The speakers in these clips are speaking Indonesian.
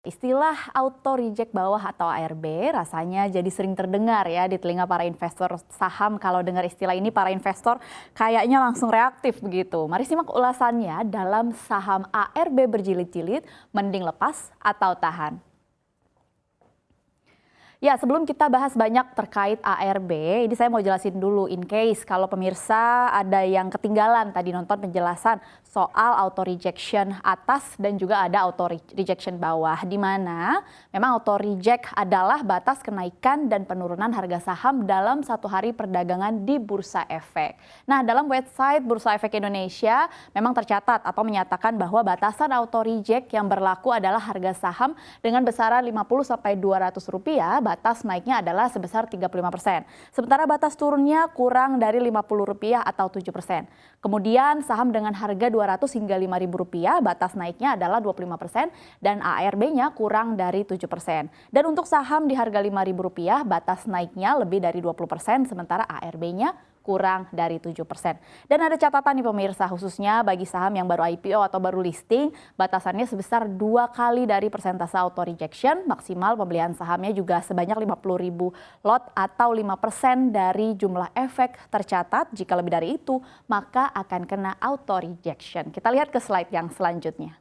Istilah auto reject bawah atau ARB rasanya jadi sering terdengar ya di telinga para investor saham. Kalau dengar istilah ini para investor kayaknya langsung reaktif begitu. Mari simak ulasannya dalam saham ARB berjilid-jilid, mending lepas atau tahan. Ya, sebelum kita bahas banyak terkait ARB, ini saya mau jelasin dulu in case kalau pemirsa ada yang ketinggalan tadi nonton penjelasan soal auto rejection atas dan juga ada auto rejection bawah, di mana memang auto reject adalah batas kenaikan dan penurunan harga saham dalam satu hari perdagangan di Bursa Efek. Nah, dalam website Bursa Efek Indonesia memang tercatat atau menyatakan bahwa batasan auto reject yang berlaku adalah harga saham dengan besaran Rp50 sampai Rp200, batas naiknya adalah sebesar 35%. Sementara batas turunnya kurang dari Rp50 atau 7%. Kemudian saham dengan harga Rp200 hingga Rp5.000, batas naiknya adalah 25% dan ARB-nya kurang dari 7%. Dan untuk saham di harga Rp5.000, batas naiknya lebih dari 20%, sementara ARB-nya kurang dari 7%. Dan ada catatan nih pemirsa, khususnya bagi saham yang baru IPO atau baru listing, batasannya sebesar 2 kali dari persentase auto rejection, maksimal pembelian sahamnya juga sebanyak 50.000 lot atau 5% dari jumlah efek tercatat. Jika lebih dari itu, maka akan kena auto rejection. Kita lihat ke slide yang selanjutnya.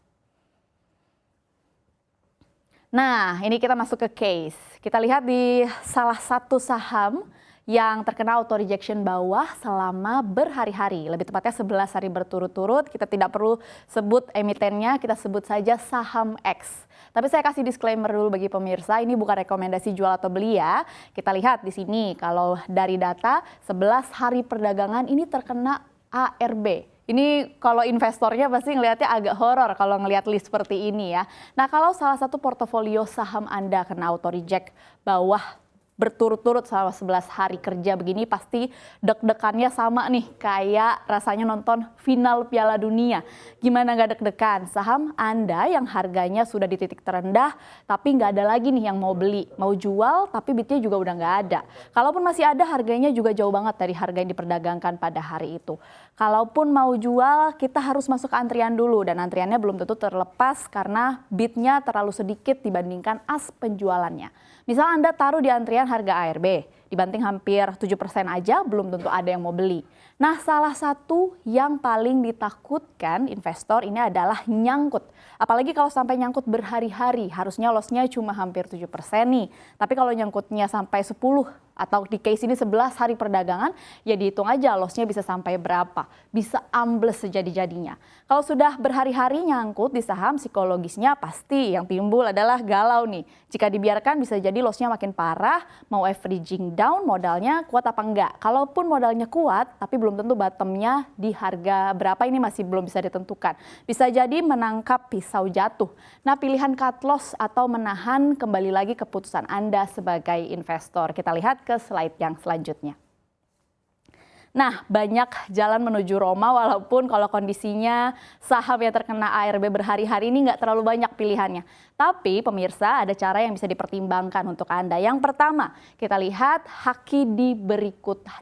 Nah, ini kita masuk ke case. Kita lihat di salah satu saham yang terkena auto rejection bawah selama berhari-hari, lebih tepatnya 11 hari berturut-turut. Kita tidak perlu sebut emitennya, kita sebut saja saham X. Tapi saya kasih disclaimer dulu bagi pemirsa, ini bukan rekomendasi jual atau beli ya. Kita lihat di sini kalau dari data 11 hari perdagangan ini terkena ARB. Ini kalau investornya pasti ngelihatnya agak horor kalau ngelihat list seperti ini ya. Nah, kalau salah satu portofolio saham Anda kena auto reject bawah berturut-turut selama 11 hari kerja begini, pasti deg-degannya sama nih kayak rasanya nonton final Piala Dunia. Gimana nggak deg-degan? Saham Anda yang harganya sudah di titik terendah tapi nggak ada lagi nih yang mau beli, mau jual tapi bidnya juga udah nggak ada. Kalaupun masih ada, harganya juga jauh banget dari harga yang diperdagangkan pada hari itu. Kalaupun mau jual, kita harus masuk ke antrian dulu dan antriannya belum tentu terlepas karena bidnya terlalu sedikit dibandingkan as penjualannya. Misal Anda taruh di antrian harga ARB, dibanting hampir 7% aja belum tentu ada yang mau beli. Nah, salah satu yang paling ditakutkan investor ini adalah nyangkut. Apalagi kalau sampai nyangkut berhari-hari, harusnya loss-nya cuma hampir 7% nih. Tapi kalau nyangkutnya sampai 10 atau di case ini 11 hari perdagangan, ya dihitung aja loss-nya bisa sampai berapa. Bisa ambles sejadi-jadinya. Kalau sudah berhari-hari nyangkut di saham, psikologisnya pasti yang timbul adalah galau nih. Jika dibiarkan bisa jadi loss-nya makin parah, mau averaging down, modalnya kuat apa enggak. Kalaupun modalnya kuat, tapi belum tentu bottomnya di harga berapa ini masih belum bisa ditentukan. Bisa jadi menangkap pisau jatuh. Nah, pilihan cut loss atau menahan kembali lagi keputusan Anda sebagai investor. Kita lihat ke slide yang selanjutnya. Nah, banyak jalan menuju Roma walaupun kalau kondisinya saham yang terkena ARB berhari-hari ini nggak terlalu banyak pilihannya. Tapi pemirsa, ada cara yang bisa dipertimbangkan untuk Anda. Yang pertama, kita lihat haki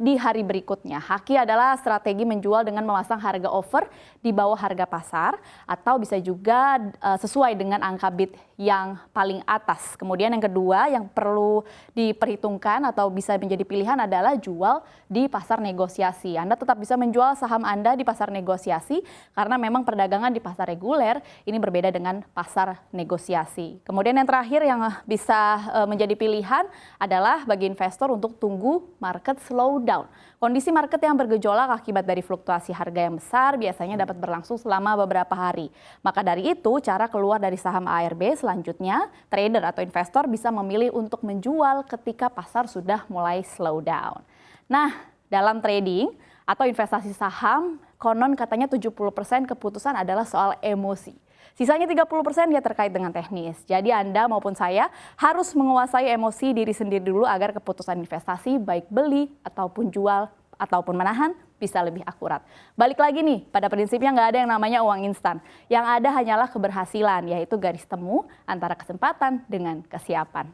di hari berikutnya. Haki adalah strategi menjual dengan memasang harga over di bawah harga pasar atau bisa juga sesuai dengan angka bid yang paling atas. Kemudian yang kedua yang perlu diperhitungkan atau bisa menjadi pilihan adalah jual di pasar negosiasi. Anda tetap bisa menjual saham Anda di pasar negosiasi karena memang perdagangan di pasar reguler ini berbeda dengan pasar negosiasi. Kemudian yang terakhir yang bisa menjadi pilihan adalah bagi investor untuk tunggu market slow down. Kondisi market yang bergejolak akibat dari fluktuasi harga yang besar biasanya dapat berlangsung selama beberapa hari. Maka dari itu, cara keluar dari saham ARB selanjutnya, trader atau investor bisa memilih untuk menjual ketika pasar sudah mulai slow down. Nah, dalam trading atau investasi saham, konon katanya 70% keputusan adalah soal emosi. Sisanya 30% dia terkait dengan teknis. Jadi Anda maupun saya harus menguasai emosi diri sendiri dulu agar keputusan investasi baik beli ataupun jual ataupun menahan bisa lebih akurat. Balik lagi nih, pada prinsipnya nggak ada yang namanya uang instan. Yang ada hanyalah keberhasilan, yaitu garis temu antara kesempatan dengan kesiapan.